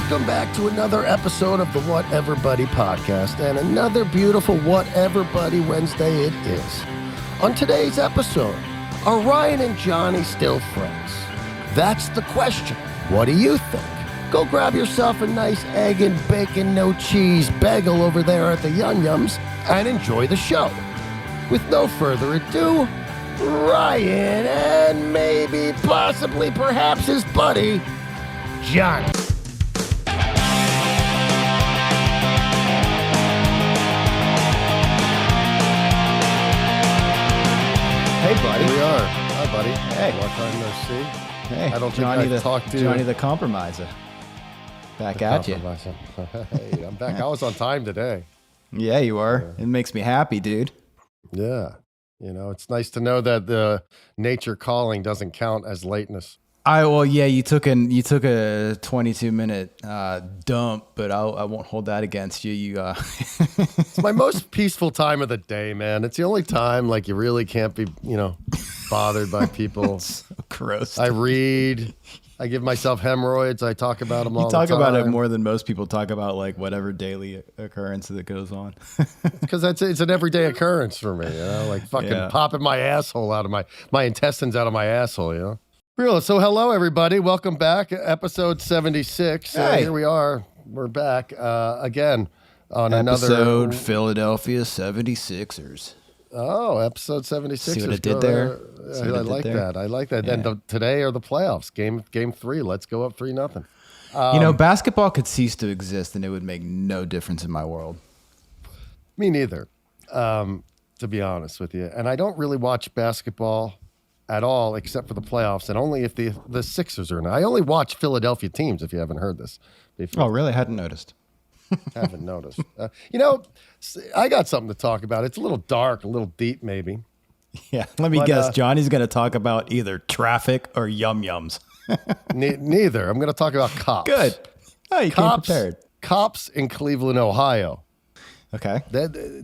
Welcome back to another episode of the Whatever Buddy podcast and another beautiful Whatever Buddy Wednesday it is. On today's episode, are Ryan and Johnny still friends? That's the question. What do you think? Go grab yourself a nice egg and bacon, no cheese bagel over there at the Yum Yums and enjoy the show. With no further ado, Ryan and maybe, possibly, perhaps his buddy, Johnny. Hey, buddy. Here we are. Hi, buddy. Hey. Long time no see. Hey, I don't Johnny think I've talked to Johnny the Compromiser. Back at you. Hey, I'm back. I was on time today. Yeah, you are. It makes me happy, dude. Yeah. You know, it's nice to know that the nature calling doesn't count as lateness. You took a 22-minute dump, but I won't hold that against you. It's my most peaceful time of the day, man. It's the only time like you really can't be, bothered by people. So gross. I read. I give myself hemorrhoids. I talk about them all the time. You talk about it more than most people talk about like whatever daily occurrence that goes on. Because it's an everyday occurrence for me, like fucking popping my asshole out of my intestines out of my asshole, Real. So hello, everybody. Welcome back. Episode 76. Hey. Here we are. We're back again on Episode Philadelphia 76ers. Oh, episode 76. See what it did there? I like that. I like that. Yeah. And today are the playoffs. Game 3. Let's go up 3-0. Basketball could cease to exist and it would make no difference in my world. Me neither, to be honest with you. And I don't really watch basketball at all except for the playoffs, and only if the Sixers are in it. I only watch Philadelphia teams, if you haven't heard this before. Oh, really? I hadn't noticed. Haven't noticed. I got something to talk about. It's a little dark, a little deep maybe. Yeah, let me guess. Johnny's going to talk about either traffic or Yum Yums. Neither. I'm going to talk about cops. Good. Oh, you came prepared. Cops in Cleveland, Ohio. Okay.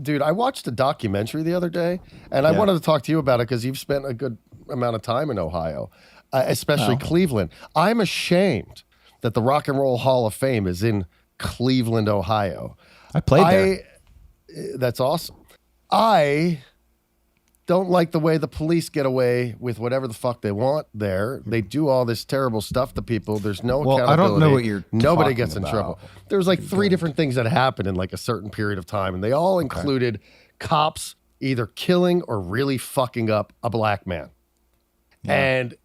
Dude, I watched a documentary the other day, and I wanted to talk to you about it because you've spent a good amount of time in Ohio, especially Cleveland. I'm ashamed that the Rock and Roll Hall of Fame is in Cleveland, Ohio. I played there. That's awesome. I don't like the way the police get away with whatever the fuck they want there. They do all this terrible stuff to people. There's no accountability. I don't know what you're Nobody gets in about. trouble. There's like 3 different things that happened in like a certain period of time, and they all included cops either killing or really fucking up a black man. Yeah. And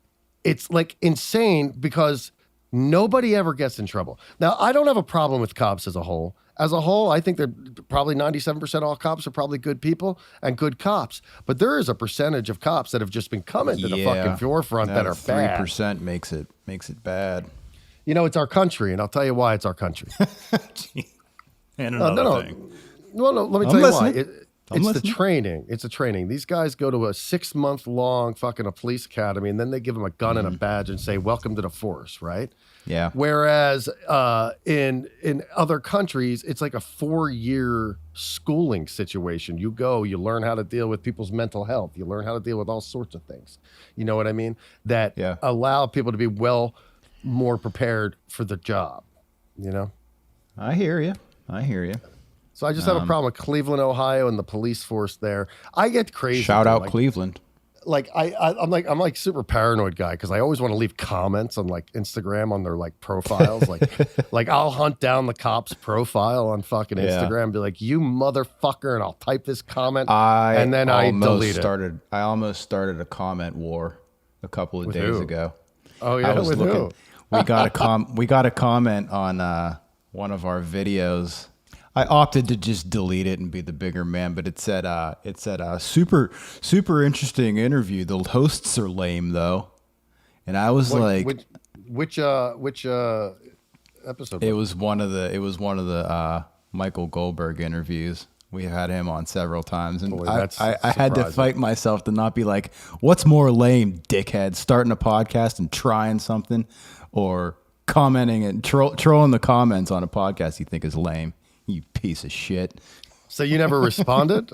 it's like insane because nobody ever gets in trouble. Now, I don't have a problem with cops as a whole. As a whole, I think they're probably 97% of all cops are probably good people and good cops. But there is a percentage of cops that have just been coming to the fucking forefront that are bad. 3% makes it bad. It's our country, and I'll tell you why it's our country. And another thing. No, let me tell you why. It's listening. the training. It's a training. These guys go to a 6-month-long fucking a police academy, and then they give them a gun and a badge and say, "Welcome to the force," right? Yeah. Whereas in other countries, it's like a 4-year schooling situation. You go, you learn how to deal with people's mental health. You learn how to deal with all sorts of things. You know what I mean? That allow people to be more prepared for the job. I hear you. So I just have a problem with Cleveland, Ohio, and the police force there. I get crazy. Shout out Cleveland. Like I'm like super paranoid guy because I always want to leave comments on like Instagram on their like profiles. like I'll hunt down the cop's profile on fucking Instagram and be like, "You motherfucker," and I'll type this comment and then I delete it. I almost started a comment war a couple of days ago. Oh yeah, I was with looking. Who? We got a comment on one of our videos. I opted to just delete it and be the bigger man, but it said super interesting interview. The hosts are lame though, and I was which episode? It was one of the Michael Goldberg interviews. We had him on several times, and I had to fight myself to not be like, "What's more lame, dickhead? Starting a podcast and trying something, or commenting and trolling the comments on a podcast you think is lame." You piece of shit. So you never responded?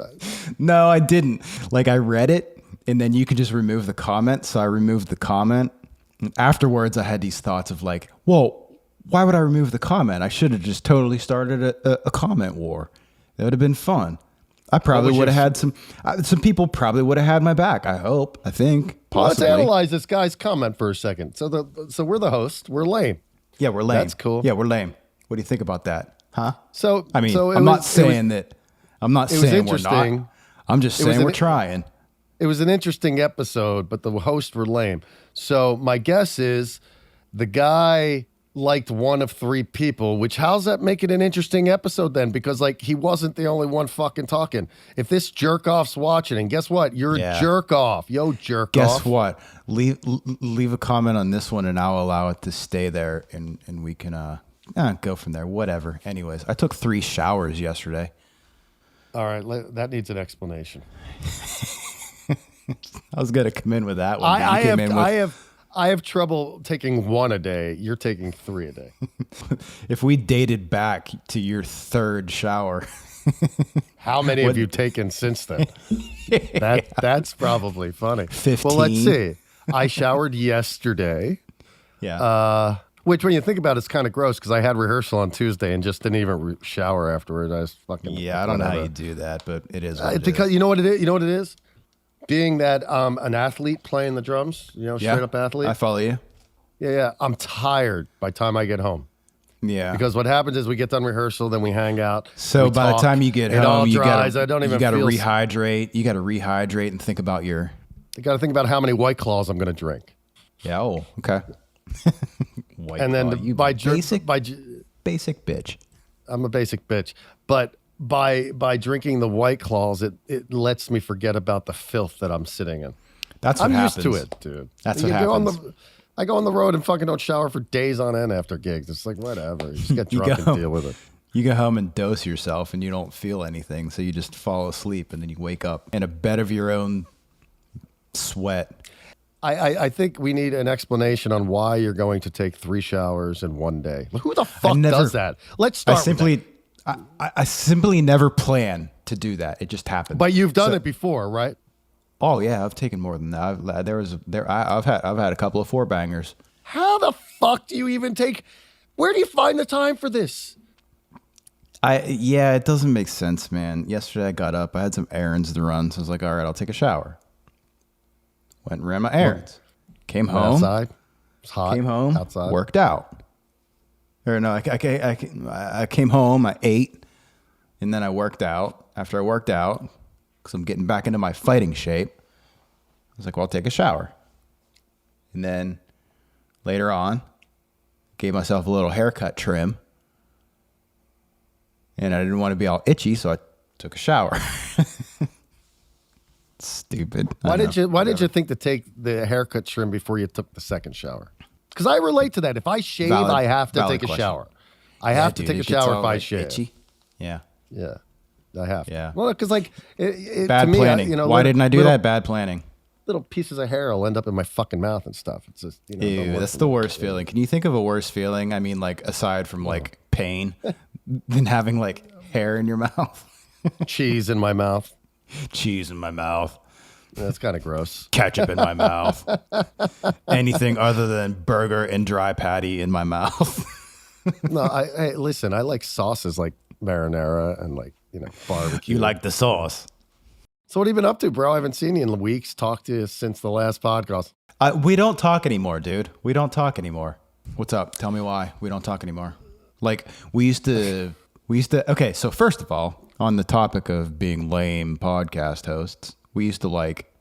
No, I didn't. Like I read it and then you could just remove the comment. So I removed the comment. And afterwards I had these thoughts of like, well, why would I remove the comment? I should have just totally started a comment war. That would have been fun. I probably would have had some people probably would have had my back. I hope. I think. Possibly. Let's analyze this guy's comment for a second. So we're the host. We're lame. Yeah, we're lame. That's cool. Yeah, we're lame. What do you think about that? Huh? So I mean, so I'm not saying we're not. I'm just saying we're trying. It was an interesting episode, but the hosts were lame. So my guess is the guy liked one of 3 people, which how's that make it an interesting episode then? Because like he wasn't the only one fucking talking. If this jerk off's watching, and guess what? You're a jerk off. Yo, jerk Guess off. Guess what? Leave a comment on this one and I'll allow it to stay there and we can go from there. Whatever. Anyways, I took 3 showers yesterday. All right, that needs an explanation. I was gonna come in with that one. I have trouble taking 1 a day. You're taking 3 a day. If we dated back to your 3rd shower, how many have you taken since then? That's probably funny. 15. Well, let's see. I showered yesterday. Yeah. Which, when you think about it, is kind of gross because I had rehearsal on Tuesday and just didn't even shower afterwards. I was fucking. Yeah, I don't know how you do that, but it is. Because you know what it is. You know what it is. Being that an athlete playing the drums, straight up athlete. I follow you. Yeah. I'm tired by the time I get home. Yeah. Because what happens is we get done rehearsal, then we hang out. So by the time you get home, you got to rehydrate. You got to rehydrate and think about You got to think about how many White Claws I'm going to drink. Yeah. Oh, okay. White and then basic bitch. I'm a basic bitch, but by drinking the White Claws, it lets me forget about the filth that I'm sitting in. I'm used to it, dude. That's what happens. I go on the road and fucking don't shower for days on end after gigs. It's like, whatever. You just get drunk and deal with it. You go home and dose yourself and you don't feel anything. So you just fall asleep and then you wake up in a bed of your own sweat. I think we need an explanation on why you're going to take 3 showers in 1 day. Who the fuck does that? Let's start I simply never plan to do that. It just happens. But you've done it before, right? Oh yeah, I've taken more than that. I've had a couple of 4-bangers. How the fuck do you even take? Where do you find the time for this? It doesn't make sense, man. Yesterday I got up, I had some errands to run, so I was like, all right, I'll take a shower. Went and ran my errands. Came home. Outside. It's hot. Came home. Outside. Worked out. Or no, I came home. I ate, and then I worked out. After I worked out, because I'm getting back into my fighting shape, I was like, well, I'll take a shower. And then later on, gave myself a little haircut trim. And I didn't want to be all itchy, so I took a shower. Stupid. Why did you think to take the haircut trim before you took the second shower? Because I relate to that. If I shave, I have to take a shower. I have to take a shower if I shave. Itchy. Yeah. Yeah. I have. Yeah. Well, because like bad to me, planning. Why didn't I do that? Bad planning. Little pieces of hair will end up in my fucking mouth and stuff. It's just Ew, that's the worst feeling. Can you think of a worse feeling? I mean, like aside from like pain, than having like hair in your mouth, cheese in my mouth. Cheese in my mouth. That's kind of gross. Ketchup in my mouth. Anything other than burger and dry patty in my mouth. No, listen, I like sauces like marinara and like, barbecue. You like the sauce. So what have you been up to, bro? I haven't seen you in weeks. Talked to you since the last podcast. We don't talk anymore, dude. We don't talk anymore. What's up? Tell me why we don't talk anymore. Like we used to, okay. So first of all, on the topic of being lame podcast hosts, we used to like.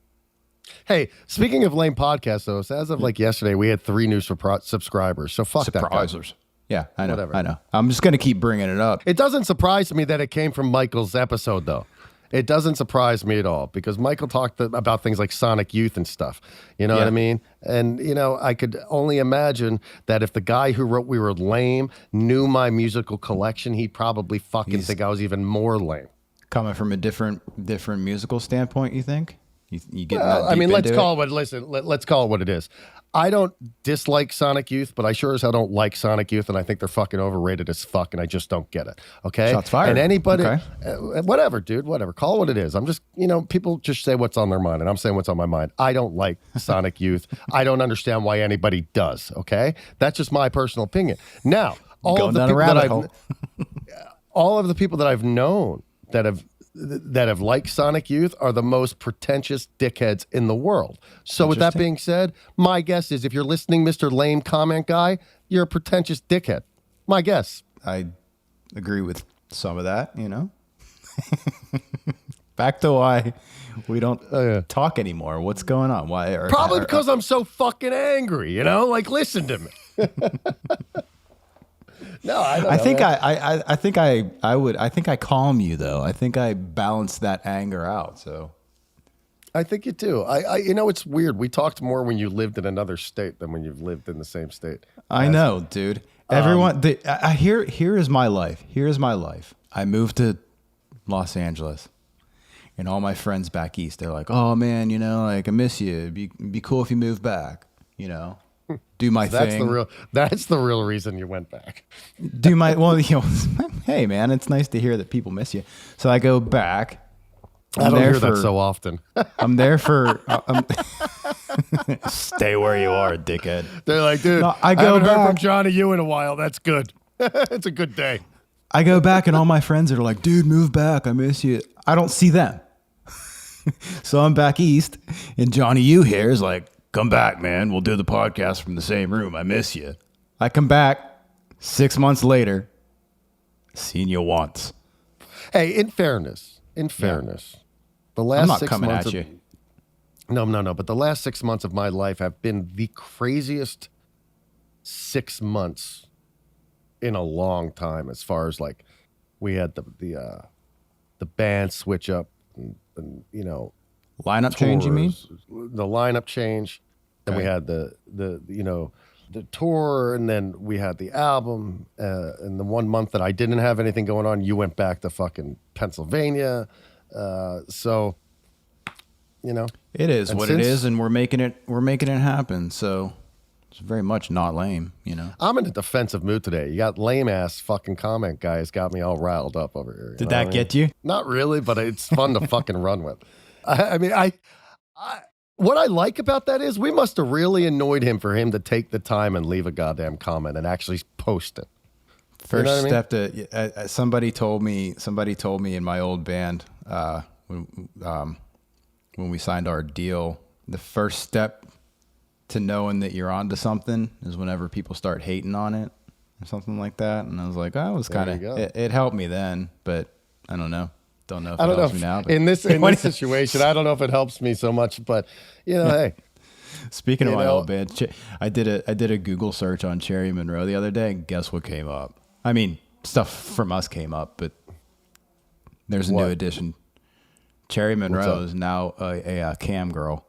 Hey, speaking of lame podcast hosts, as of like yesterday, we had 3 new subscribers. So fuck surprisers. That guy. Yeah, I know. Whatever. I know. I'm just going to keep bringing it up. It doesn't surprise me that it came from Michael's episode, though. It doesn't surprise me at all because Michael talked about things like Sonic Youth and stuff. You know what I mean? And, I could only imagine that if the guy who wrote We Were Lame knew my musical collection, he'd probably think I was even more lame. Coming from a different musical standpoint, you think? You get Well, that I mean, deep let's into call it. Let's call it what it is. I don't dislike Sonic Youth, but I sure as hell don't like Sonic Youth, and I think they're fucking overrated as fuck, and I just don't get it. Okay, Shots fired. And anybody, Okay. Whatever, dude, whatever. Call it what it is. I'm just, people just say what's on their mind, and I'm saying what's on my mind. I don't like Sonic Youth. I don't understand why anybody does. Okay, that's just my personal opinion. Now, all of the people that I've known that have liked Sonic Youth are the most pretentious dickheads in the world. So with that being said, my guess is if you're listening, Mr. Lame Comment Guy, you're a pretentious dickhead. My guess. I agree with some of that, Back to why we don't talk anymore. What's going on? Why? Probably because I'm so fucking angry, Like, listen to me. No, I don't know. I think I calm you though. I think I balance that anger out. So I think you do. It's weird. We talked more when you lived in another state than when you've lived in the same state. I know, dude. Everyone, here is my life. Here is my life. I moved to Los Angeles, and all my friends back east, they're like, "Oh man, like I miss you. It'd be cool if you moved back. Do my thing." That's the real reason you went back. Hey man, it's nice to hear that people miss you. So I go back. I don't hear that so often. I'm there for stay where you are, dickhead. They're like, dude, no, I haven't heard from Johnny you in a while. That's good. It's a good day. I go back and all my friends are like, dude, move back. I miss you. I don't see them. So I'm back east, and Johnny you here is like, come back, man. We'll do the podcast from the same room. I miss you. I come back 6 months later, seen you once. Hey, in fairness, the last I'm not 6 coming months at you. No. But the last 6 months of my life have been the craziest 6 months in a long time. As far as like, we had the band switch up, and Lineup change, you mean? The lineup change. Then we had the tour, and then we had the album. And the 1 month that I didn't have anything going on, you went back to fucking Pennsylvania. So, it is what it is, and we're making it happen. So it's very much not lame, I'm in a defensive mood today. You got lame ass fucking comment guys got me all riled up over here. Did that get you? Not really, but it's fun to fucking run with. What I like about that is we must have really annoyed him for him to take the time and leave a goddamn comment and actually post it. First step to somebody told me in my old band when we signed our deal, the first step to knowing that you're onto something is whenever people start hating on it or something like that. And I was like, oh, it was kind of it helped me then, but I don't know. Don't know if it helps me now. In this situation, I don't know if it helps me so much, but hey. Speaking of my old band, I did a Google search on Cherry Monroe the other day, and guess what came up? I mean, stuff from us came up, but there's a new addition. Cherry Monroe is now a cam girl.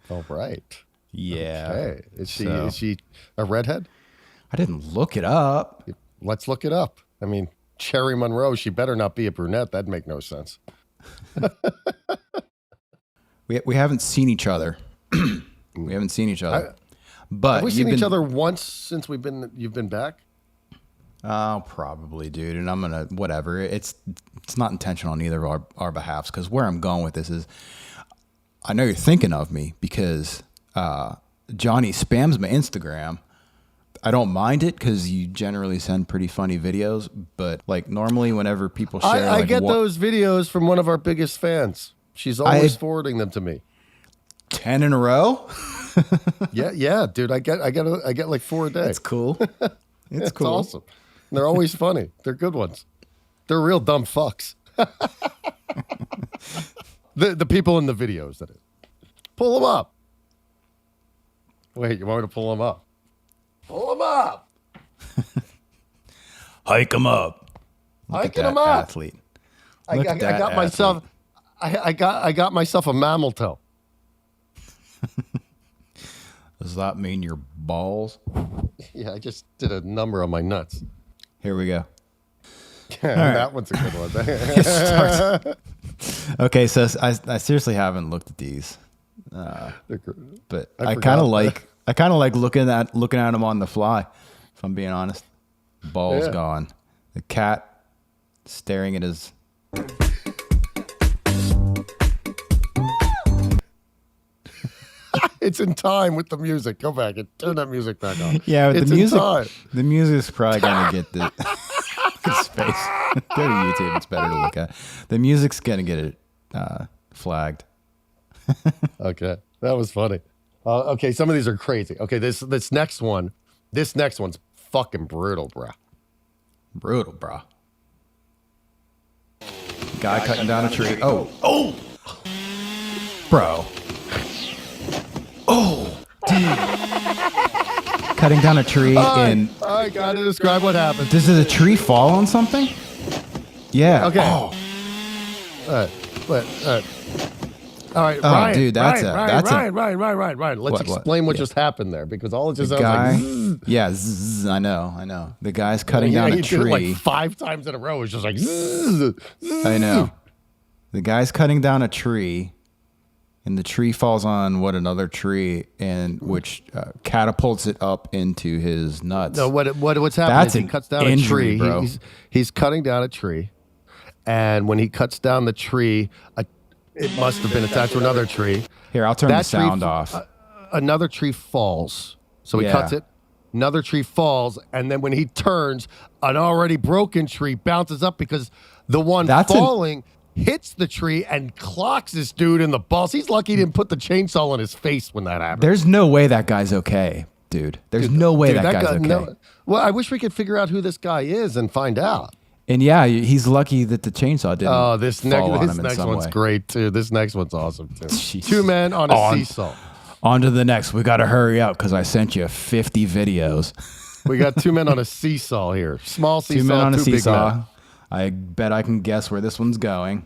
Oh, right. Yeah. Okay. Is she a redhead? I didn't look it up. Let's look it up. I mean, Cherry Monroe, she better not be a brunette. That'd make no sense. We haven't seen each other. But have we seen each other once since you've been back? Oh, probably, dude. And I'm gonna whatever. It's not intentional on either of our behalfs, because where I'm going with this is, I know you're thinking of me because Johnny spams my Instagram. I don't mind it because you generally send pretty funny videos, but like normally whenever people share, I get those videos from one of our biggest fans. She's always forwarding them to me. 10 in a row. yeah, dude. I get like 4 a day. It's cool. It's cool. Awesome. They're always funny. They're good ones. They're real dumb fucks. The people in the videos that pull them up. Wait, you want me to pull them up? Pull them up. Hike them up. Hiking them up. Athlete. I got myself. I got myself a mammal toe. Does that mean your balls? Yeah, I just did a number on my nuts. Here we go. Yeah, that one's a good one. Okay, so I seriously haven't looked at these, but I kind of like looking at them on the fly. If I'm being honest, balls gone. The cat staring at his. It's in time with the music. Go back and turn that music back on. Yeah, it's the music. In time. The music's probably gonna get the his face. Go to YouTube. It's better to look at. The music's gonna get it flagged. Okay, that was funny. Okay, some of these are crazy. Okay, this next one's fucking brutal, bro. Brutal, bro. Guy cutting down a tree. Oh, bro. Oh, dude. Cutting down a tree and I gotta describe what happened. Does a tree fall on something? Yeah. Okay. Oh. All right, Oh, Ryan, dude, that's Ryan. Let's explain what just happened there, because all it just sounds guy, like zzz. yeah, zzz, I know. The guy's cutting down a He tree. did it like 5 times in a row. It's just like zzz, zzz. I know. The guy's cutting down a tree, and the tree falls on another tree, and which catapults it up into his nuts. No, what's happening That's is he an cuts down injury, a tree. bro. He's cutting down a tree, and when he cuts down the tree, it must have been attached to another tree. Here, I'll turn the sound off. Another tree falls. So he Yeah. cuts it. Another tree falls. And then when he turns, an already broken tree bounces up because the one falling hits the tree and clocks this dude in the balls. He's lucky he didn't put the chainsaw on his face when that happened. There's no way that guy's okay, dude. There's no way that guy's okay. No, well, I wish we could figure out who this guy is and find out. And yeah, he's lucky that the chainsaw didn't. Oh, this fall on him in next some one's way. great too. This next one's awesome too. Jeez. 2 men on a seesaw. On to the next. We got to hurry up because I sent you 50 videos. We got 2 men on a seesaw here. Small seesaw, 2 men on a 2 big seesaw. men. I bet I can guess where this one's going.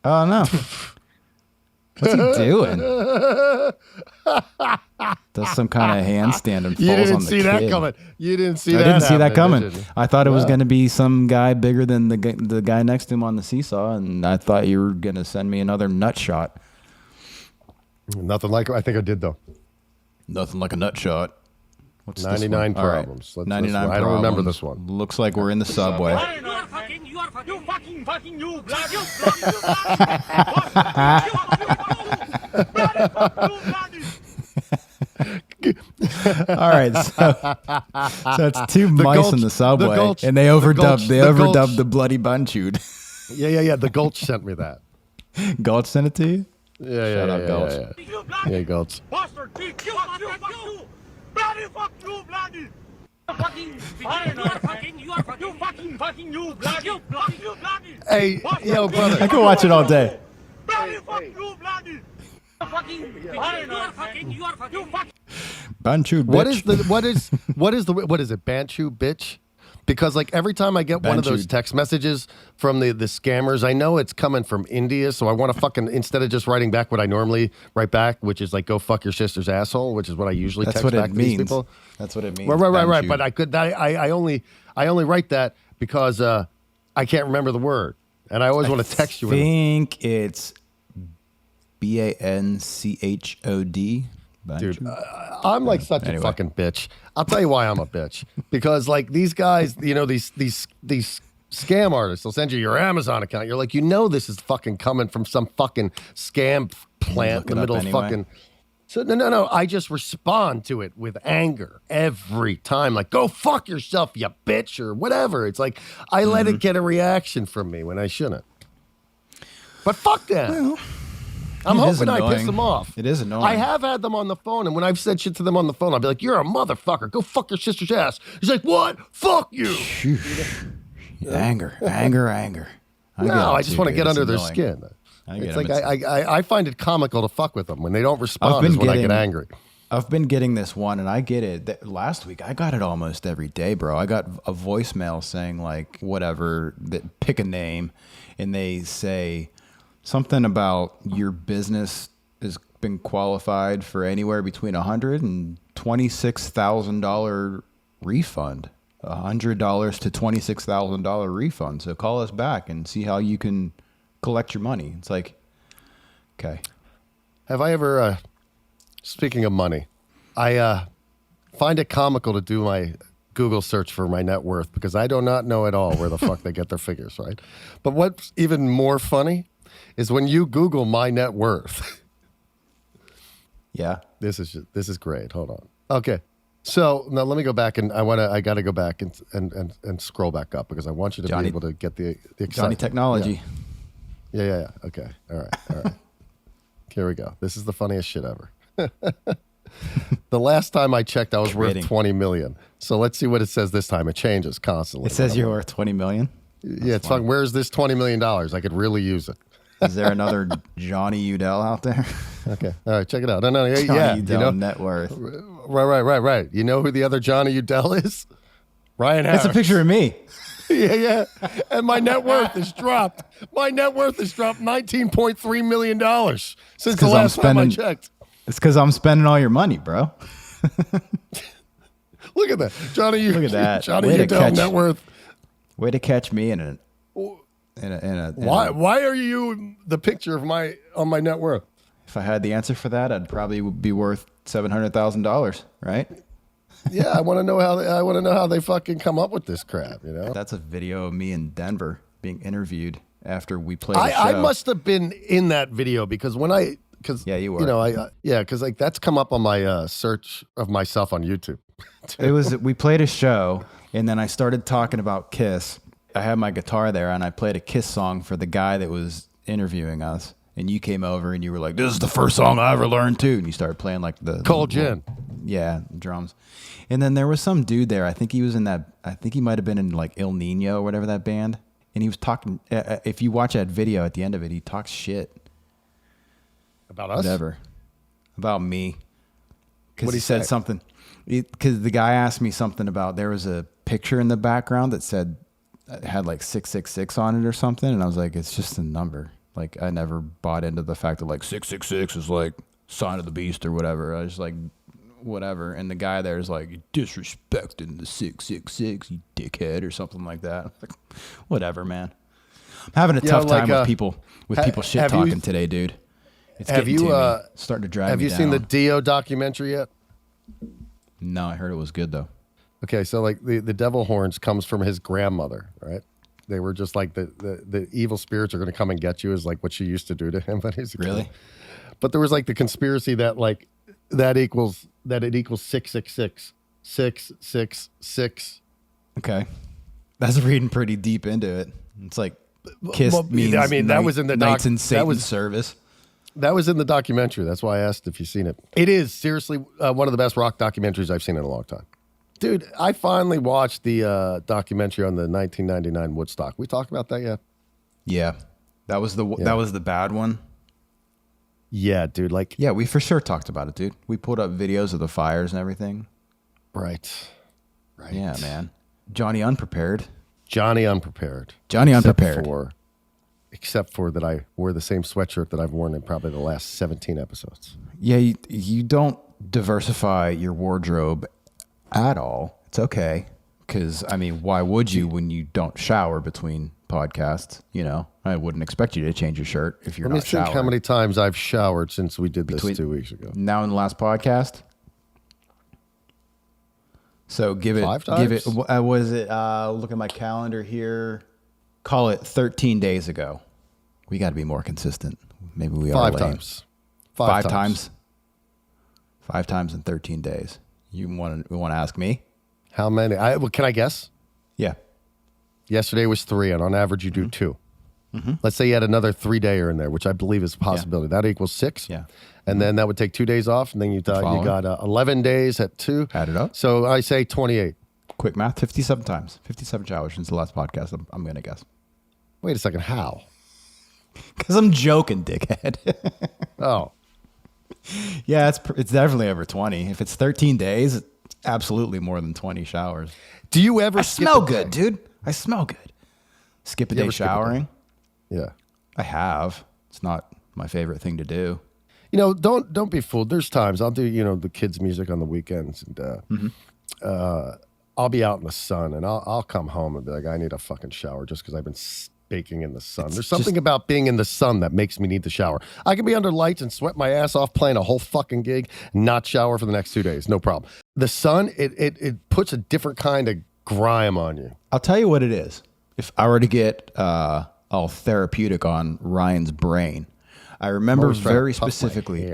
Oh, no. What's he doing? Does some kind of handstand and falls You on didn't the see kid. that coming. You didn't see I that. didn't see that happening, coming. did you? I thought it was going to be some guy bigger than the guy next to him on the seesaw, and I thought you were going to send me another nut shot. Nothing like I think I did though. Nothing like a nut shot. What's 99 this one? All right. problems. 99 problems. I don't remember this one. Looks like we're in the subway. You fucking, you blood, you All right, so it's 2 mice gulch- in the subway, the gulch- and they the overdubbed gulch- the bloody bunchud. Yeah. The Gulch sent me that. Gulch sent it to you? Yeah. Shout out Gulch. Yeah, Gulch. bastard, fuck you, bloody, fuck you, bloody. Fucking, you bloody. Hey, yo, brother. I could watch it all day. Bloody, fuck you, bloody. Bunchud, bitch. What is it? Bantu bitch? Because like every time I get one of those Bantu. text messages from the scammers, I know it's coming from India, so I want to fucking, instead of just writing back what I normally write back, which is like go fuck your sister's asshole, which is what I usually That's text what back it to these means. people. That's what it means. Right. Bunchud. But I only write that because I can't remember the word, and I always want to text you. I think it's BANCHOD. Dude, I'm like such a fucking bitch. I'll tell you why I'm a bitch. Because like these guys, you know, these scam artists, they'll send you your Amazon account. You're like, you know, this is fucking coming from some fucking scam plant in the middle of fucking. So no. I just respond to it with anger every time. Like, go fuck yourself, you bitch, or whatever. It's like I let it get a reaction from me when I shouldn't. But fuck them. Well, I'm it is hoping I piss annoying. them off. It is annoying. I have had them on the phone, and when I've said shit to them on the phone, I'll be like, you're a motherfucker. Go fuck your sister's ass. He's like, what? Fuck you. Anger. I just want to get under their skin. It's like I find it comical to fuck with them. When they don't respond is when I get angry. I've been getting this one, and I get it. Last week, I got it almost every day, bro. I got a voicemail saying, like, whatever, pick a name, and they say something about your business has been qualified for anywhere between $100,000 and $26,000 refund. $100 to $26,000 refund. So call us back and see how you can collect your money. It's like, okay. Have I ever, speaking of money, I find it comical to do my Google search for my net worth because I do not know at all where the fuck they get their figures, right? But what's even more funny is when you Google my net worth. Yeah. This is great. Hold on. Okay. So now let me go back and I got to go back and scroll back up because I want you to be able to get the excitement. Johnny Technology. Yeah. Okay. All right. Here we go. This is the funniest shit ever. The last time I checked, I was worth 20 million. So let's see what it says this time. It changes constantly. It says you're worth 20 million. Yeah, it's fun. Where's this $20 million? I could really use it. Is there another Johnny Udell out there? Okay. All right, check it out. No, Johnny yeah. Udell net worth. Right. You know who the other Johnny Udell is? Ryan Harris. It's a picture of me. Yeah. And my net worth has dropped. My net worth has dropped $19.3 million since the last time I checked. It's because I'm spending all your money, bro. Look at that. Look at that. Johnny Udell net worth. Way to catch me in a Why are you the picture of on my net worth? If I had the answer for that, I'd probably be worth $700,000, right? Yeah, I want to know how they fucking come up with this crap, you know? That's a video of me in Denver being interviewed after we played the show. I must have been in that video because yeah, you were. You know, because like that's come up on my search of myself on YouTube. We played a show and then I started talking about Kiss. I had my guitar there and I played a Kiss song for the guy that was interviewing us. And you came over and you were like, "This is the first song I ever learned too." And you started playing like the Cold Gin. Yeah, drums. And then there was some dude there. I think he might have been in like Il Nino or whatever that band. And he was talking. If you watch that video at the end of it, he talks shit about us. Whatever. About me. Because he say? said something. Because the guy asked me something about there was a picture in the background that said had like 666 on it or something, and I was like, it's just a number. Like I never bought into the fact that like 666 is like sign of the beast or whatever. I was like, whatever. And the guy there is like, disrespecting the 666, you dickhead, or something like that. Like, whatever, man. I'm having a tough time with people shit talking today, dude. It's getting to me. Starting to drive me down. Have you seen the Dio documentary yet? No, I heard it was good though. Okay, so like the devil horns comes from his grandmother, right? They were just like the evil spirits are going to come and get you is like what she used to do to him. But he's really? But there was like the conspiracy that like it equals 666, 666. Okay, that's reading pretty deep into it. It's like Kiss means. I mean, that was in the Knights in Satan's service. That was in the documentary. That's why I asked if you've seen it. It is seriously one of the best rock documentaries I've seen in a long time. Dude, I finally watched the documentary on the 1999 Woodstock. We talked about that yet? Yeah, that was the bad one. Yeah, dude. Like, yeah, we for sure talked about it, dude. We pulled up videos of the fires and everything. Right. Yeah, man. Johnny Unprepared. Except for that I wore the same sweatshirt that I've worn in probably the last 17 episodes. Yeah, you don't diversify your wardrobe at all. It's okay. Because, I mean, why would you when you don't shower between podcasts? You know, I wouldn't expect you to change your shirt if you're not showering. Let me think how many times I've showered since we did this 2 weeks ago. Now in the last podcast? So give it 5 times? Was it, look at my calendar here. Call it 13 days ago. We got to be more consistent. Maybe we are 5 lame. times. 5 times? 5 times in 13 days. You want to ask me? How many? Can I guess? Yeah. Yesterday was 3, and on average you do 2. Mm-hmm. Let's say you had another 3-dayer in there, which I believe is a possibility. Yeah. That equals 6. Yeah. And then that would take 2 days off, and then you got 11 days at 2. Add it up. So I say 28. Quick math, 57 times. 57 showers since the last podcast, I'm going to guess. Wait a second, how? Because I'm joking, dickhead. Oh. Yeah, it's definitely over 20. If it's 13 days, it's absolutely more than 20 showers. Do you ever smell good, dude. I smell good. Skip a day showering? Yeah. I have. It's not my favorite thing to do. You know, don't be fooled. There's times I'll do, the kids' music on the weekends, and I'll be out in the sun, and I'll come home and be like, I need a fucking shower just because I've been baking in the sun. There's something about being in the sun that makes me need to shower. I can be under lights and sweat my ass off playing a whole fucking gig, not shower for the next 2 days, no problem. The sun, it puts a different kind of grime on you. I'll tell you what it is. If I were to get all therapeutic on Ryan's brain, I remember very specifically.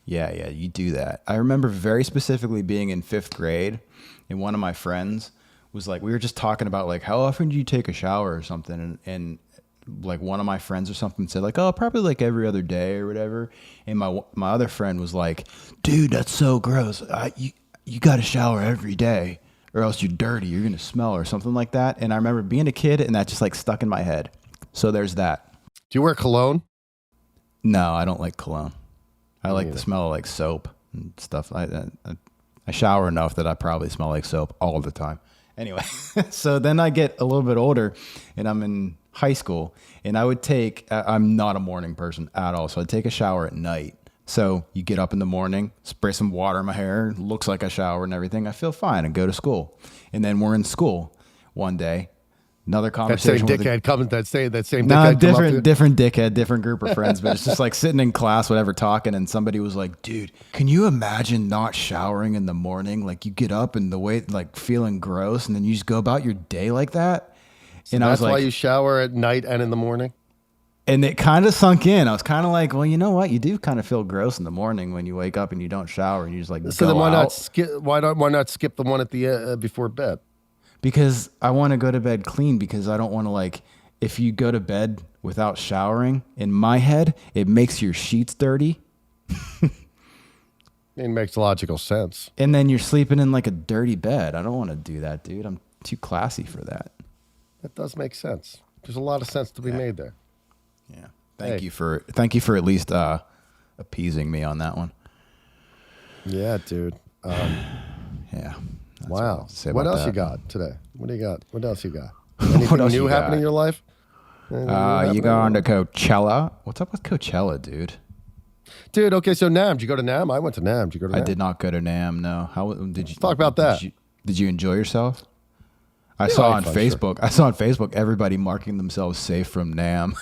Yeah, you do that. I remember very specifically being in 5th grade, and one of my friends was like, we were just talking about like, how often do you take a shower or something? And like one of my friends or something said like, oh, probably like every other day or whatever. And my other friend was like, dude, that's so gross. You got to shower every day or else you're dirty. You're going to smell or something like that. And I remember being a kid and that just like stuck in my head. So there's that. Do you wear cologne? No, I don't like cologne. I like the smell of like soap and stuff. I shower enough that I probably smell like soap all the time. Anyway, so then I get a little bit older and I'm in high school and I would I'm not a morning person at all. So I'd take a shower at night. So you get up in the morning, spray some water in my hair, looks like I shower and everything. I feel fine and go to school. And then we're in school one day. Another conversation. That same dickhead that same no, dickhead. different dickhead, different group of friends. But it's just like sitting in class, whatever, talking, and somebody was like, "Dude, can you imagine not showering in the morning? Like you get up and the way, like feeling gross, and then you just go about your day like that." So and I was like, "That's why you shower at night and in the morning." And it kind of sunk in. I was kind of like, "Well, you know what? You do kind of feel gross in the morning when you wake up and you don't shower, and you just like." So then why not skip? Why not skip the one at the before bed? Because I want to go to bed clean because I don't want to like, if you go to bed without showering, in my head, it makes your sheets dirty. It makes logical sense. And then you're sleeping in like a dirty bed. I don't want to do that, dude. I'm too classy for that. That does make sense. There's a lot of sense to be made there. Yeah. Thank you for at least appeasing me on that one. Yeah, dude. Yeah. Wow. What else you got today? What do you got? What else you got? Anything what else new happening in your life? You going to Coachella? What's up with Coachella, dude? Dude, okay, so NAMM. Did you go to NAMM? I went to NAMM. Did you go to NAMM? I did not go to NAMM, no. How did you talk about that? Did you enjoy yourself? I saw on Facebook everybody marking themselves safe from NAMM.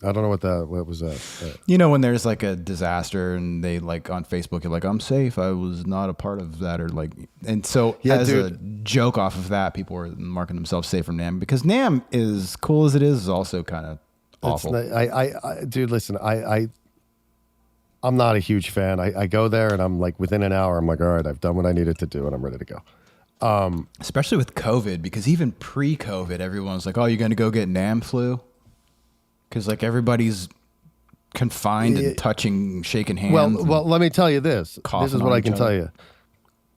I don't know what was that? You know, when there's like a disaster and they like on Facebook, you're like, I'm safe. I was not a part of that or like, and so as a joke off of that, people were marking themselves safe from NAMM because NAMM, as cool as it is also kind of awful. Dude, listen, I'm not a huge fan. I go there and I'm like within an hour, I'm like, all right, I've done what I needed to do and I'm ready to go. Especially with COVID, because even pre-COVID, everyone's like, oh, you're going to go get NAMM flu? Because like everybody's confined and touching, shaking hands. Well, let me tell you this. This is what I can tell you.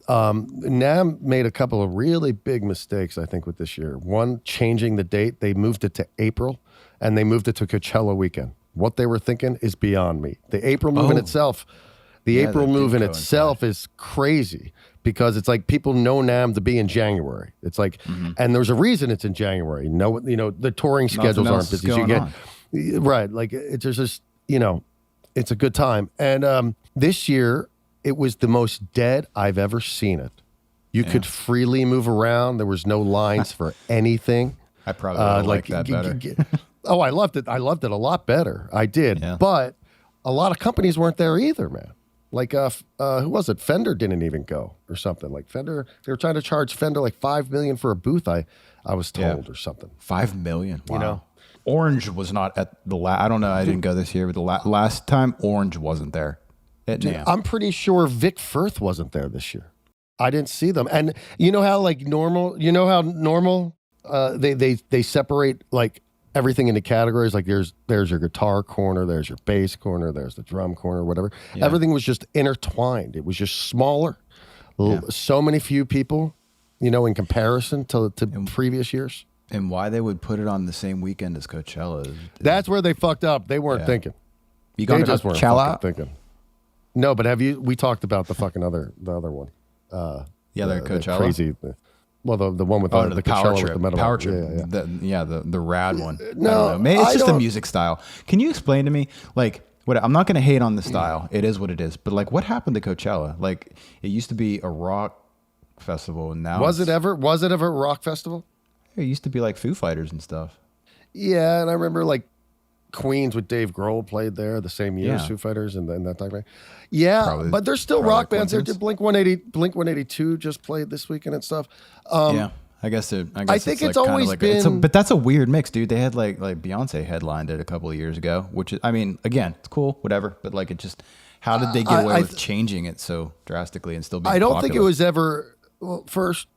NAMM made a couple of really big mistakes, I think, with this year. One, changing the date. They moved it to April, and they moved it to Coachella weekend. What they were thinking is beyond me. The April move in itself, is crazy because it's like people know NAMM to be in January. It's like, and there's a reason it's in January. No, the touring schedules aren't busy. So you get. Right. Like it's just, it's a good time. And this year it was the most dead I've ever seen it. You could freely move around. There was no lines for anything. I probably like that better. I loved it. I loved it a lot better. I did. Yeah. But a lot of companies weren't there either, man. Like, who was it? Fender didn't even go or something. Like Fender, they were trying to charge Fender like $5 million for a booth, I was told or something. $5 million. Wow. Orange was not at the I don't know. I didn't go this year, but the last time Orange wasn't there at NAMM. I'm pretty sure Vic Firth wasn't there this year. I didn't see them. And you know how normal, they separate like everything into categories. Like there's your guitar corner, there's your bass corner, there's the drum corner, whatever. Yeah. Everything was just intertwined. It was just smaller. So many few people, in comparison to previous years. And why they would put it on the same weekend as Coachella. That's where they fucked up. They weren't thinking. You got to Coachella? Thinking. No, but we talked about the fucking the other one. The other Coachella? The crazy. Well, the one with the power trip. With the metal. Power trip. The rad one. No, maybe it's just the music style. Can you explain to me, like, I'm not going to hate on the style. It is what it is. But like, what happened to Coachella? Like, it used to be a rock festival, and now Was it ever a rock festival? It used to be like Foo Fighters and stuff. Yeah, and I remember like Queens with Dave Grohl played there the same year as Yeah. Foo Fighters and then that type of thing. Yeah, Probably- but there's still probably rock bands there. coincidence. Blink 182 just played this weekend and stuff. Yeah, I guess I think it's it's always been- but that's a weird mix, dude. They had like Beyonce headlined it a couple of years ago, which is, I mean, again, it's cool, whatever. But like, it just, how did they get away with changing it so drastically and still be? I don't think it was ever first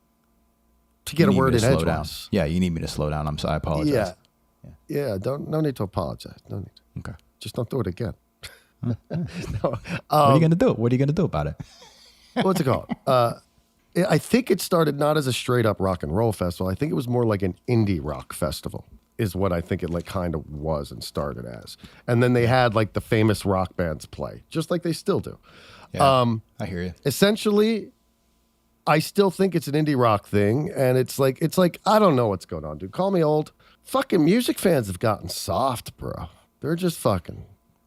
to get a word in edgewise. Yeah, you need me to slow down. I apologize. Yeah. No need to apologize. No need. Okay. Just don't do it again. No. What are you gonna do? What are you gonna do about it? What's it called? I think it started not as a straight up rock and roll festival. I think it was more like an indie rock festival is what I think it like kind of was and started as. And then they had like the famous rock bands play, just like they still do. Yeah, I hear you. Essentially, I still think it's an indie rock thing. And it's like, I don't know what's going on, dude. Call me old. Fucking music fans have gotten soft, bro. They're just fucking,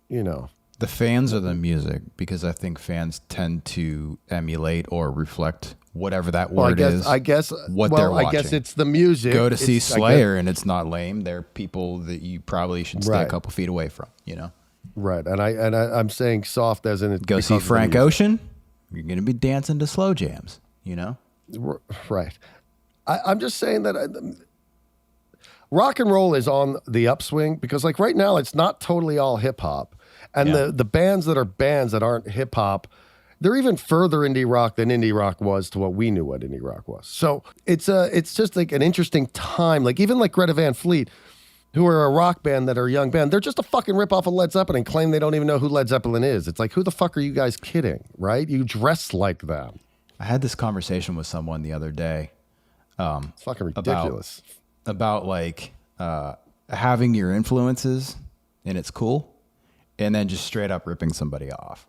you know. The fans of the music, because I think fans tend to emulate or reflect whatever that word is. I guess what they're watching. I guess it's the music. Go to see It's- Slayer and it's not lame. They're people that you probably should stay a Right. couple feet away from, you know? Right. And I'm saying soft as in it. Go see because of the Frank music. Ocean, you're going to be dancing to slow jams, you know? Right. I'm just saying that rock and roll is on the upswing because like right now it's not totally all hip hop. And Yeah. the bands that aren't hip hop, they're even further indie rock than indie rock was to what we knew what indie rock was. So it's just like an interesting time. Like even like Greta Van Fleet, who are a rock band that are a young band, they're just a fucking ripoff of Led Zeppelin and claim they don't even know who Led Zeppelin is. It's like, who the fuck are you guys kidding, right? You dress like them. I had this conversation with someone the other day. It's fucking ridiculous. About like having your influences and it's cool, and then just straight up ripping somebody off.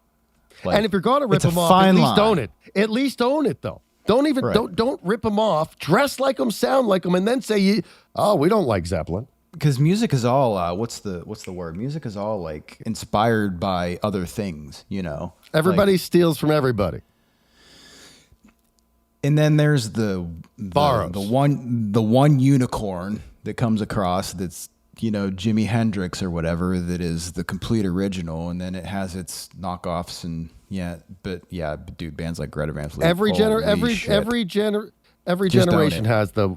Like, And if you're going to rip it's a them off, fine at least line. own it. At least own it, though. Don't even Right. don't rip them off. Dress like them, sound like them, and then say, "Oh, we don't like Zeppelin." Because music is all what's the word? Music is all like inspired by other things, you know. Everybody Like, steals from everybody. and then there's the Borrows. the one unicorn that comes across that's, you know, Jimi Hendrix or whatever, that is the complete original, and then it has its knockoffs and but dude, bands like Greta Van Fleet. Every holy shit. Just own generation it. has the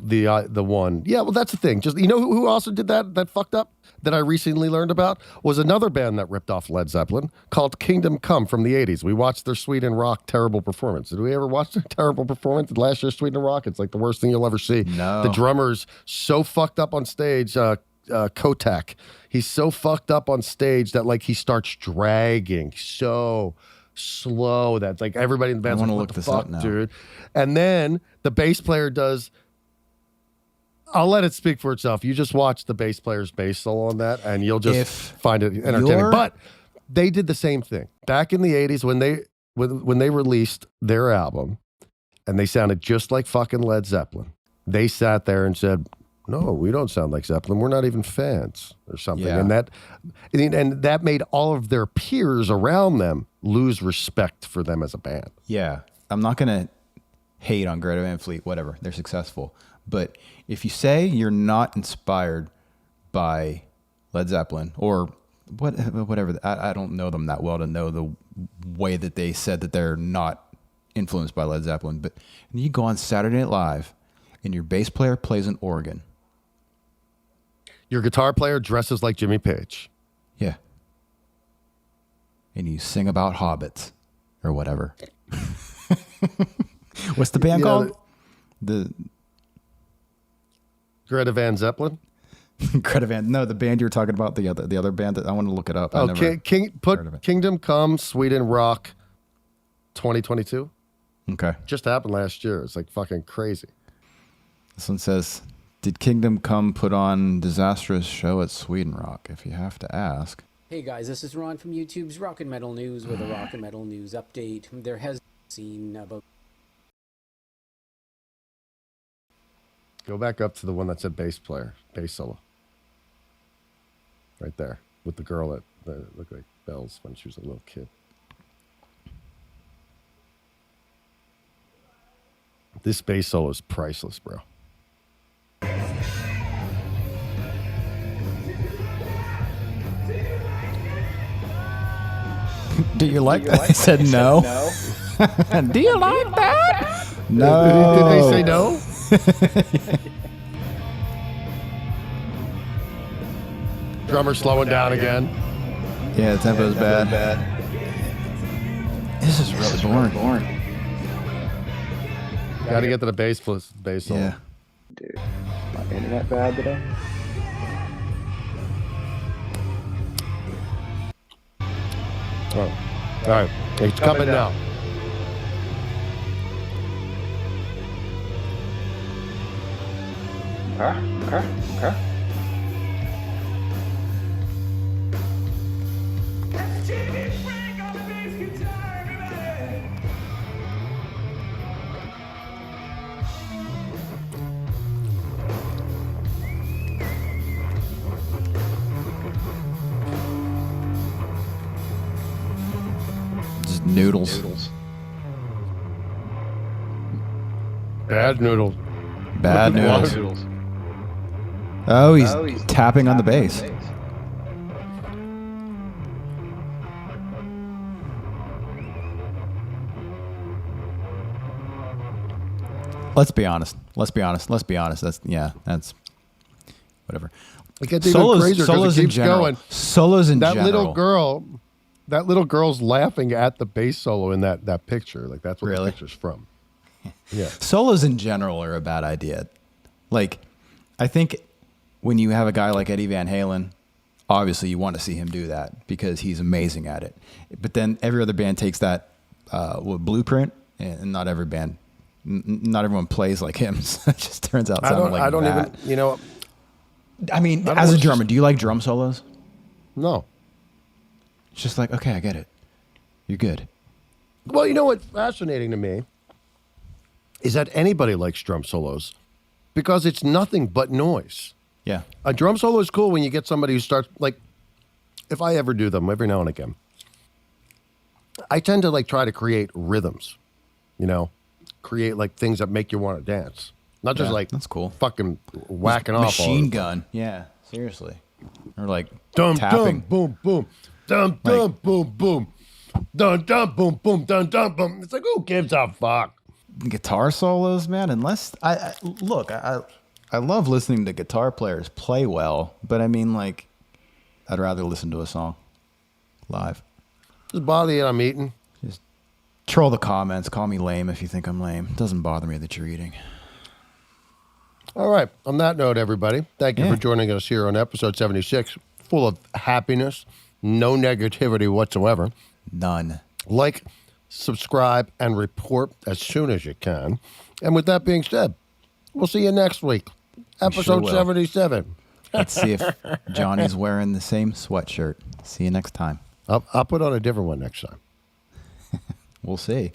one. Yeah, well, that's the thing. Just who also did that fucked up that I recently learned about was another band that ripped off Led Zeppelin called Kingdom Come from the 80s. We watched their Sweden Rock terrible performance. Did we ever watch their terrible performance last year's Sweden Rock? It's like the worst thing you'll ever see. No. The drummer's so fucked up on stage. Kotak. He's so fucked up on stage that like he starts dragging so slow that like everybody in the band's wanna like, look what the this fuck, up now. dude? And then the bass player does. I'll let it speak for itself. You just watch the bass player's bass solo on that, and you'll just If find it entertaining. you're- But they did the same thing back in the '80s when they released their album, and they sounded just like fucking Led Zeppelin. They sat there and said, "No, we don't sound like Zeppelin. We're not even fans," or something. Yeah. And that made all of their peers around them lose respect for them as a band. Yeah, I'm not gonna hate on Greta Van Fleet. Whatever, they're successful. But if you say you're not inspired by Led Zeppelin or whatever, I don't know them that well to know the way that they said that they're not influenced by Led Zeppelin. But you go on Saturday Night Live and your bass player plays an organ. Your guitar player dresses like Jimmy Page. Yeah. And you sing about hobbits or whatever. What's the band Yeah, called? The Greta Van Zeppelin. Greta Van. No, the band you were talking about, the other band that I want to look it up. I Oh, never heard of it. Kingdom Come, Sweden Rock, 2022. Okay. Just happened last year. It's like fucking crazy. This one says, did Kingdom Come put on disastrous show at Sweden Rock? If you have to ask. Hey guys, this is Ron from YouTube's Rock and Metal News with a Rock and Metal News update. There has been about Go back up to the one that said bass player, bass solo. Right there with the girl that looked like Bells when she was a little kid. This bass solo is priceless, bro. Do you like that? I said no. Do you like that? No. Did they say no? Drummer slowing down again. Yeah, the tempo's bad. This is really boring. Got to get to the bass solo. Yeah. Dude, my internet bad today? Oh. All right. It's coming now. Okay. Just noodles. Bad noodles. Bad noodles. Oh, he's tapping on the bass. Let's be honest. That's whatever. It gets even crazier 'cause it keeps going. Solos in That general. little girl's laughing at the bass solo in that picture. Like that's what Really? the picture's from. Yeah. Solos in general are a bad idea. Like, I think when you have a guy like Eddie Van Halen, obviously you want to see him do that because he's amazing at it. But then every other band takes that blueprint, and not every band, not everyone plays like him. So it just turns out sounding like I don't that. even, you know. I mean, don't as a wanna drummer, do you like drum solos? No. It's just like, okay, I get it. You're good. Well, you know what's fascinating to me is that anybody likes drum solos because it's nothing but noise. Yeah. A drum solo is cool when you get somebody who starts, like, if I ever do them every now and again, I tend to like try to create rhythms, you know, create like things that make you want to dance. Not just Yeah, like that's cool. fucking whacking off. Machine gun. Yeah, seriously. Or like Dum tapping. dum boom boom. Dum dum boom boom. Dum dum boom boom dum dum boom. It's like, who gives a fuck? Guitar solos, man. Unless I love listening to guitar players play well, but I mean, like, I'd rather listen to a song live. Does it bother you that I'm eating? Just troll the comments. Call me lame if you think I'm lame. It doesn't bother me that you're eating. All right. On that note, everybody, thank you Yeah. for joining us here on episode 76, full of happiness, no negativity whatsoever. None. Like, subscribe, and report as soon as you can. And with that being said, we'll see you next week. Episode will. 77. Let's see if Johnny's wearing the same sweatshirt. See you next time. I'll put on a different one next time. We'll see.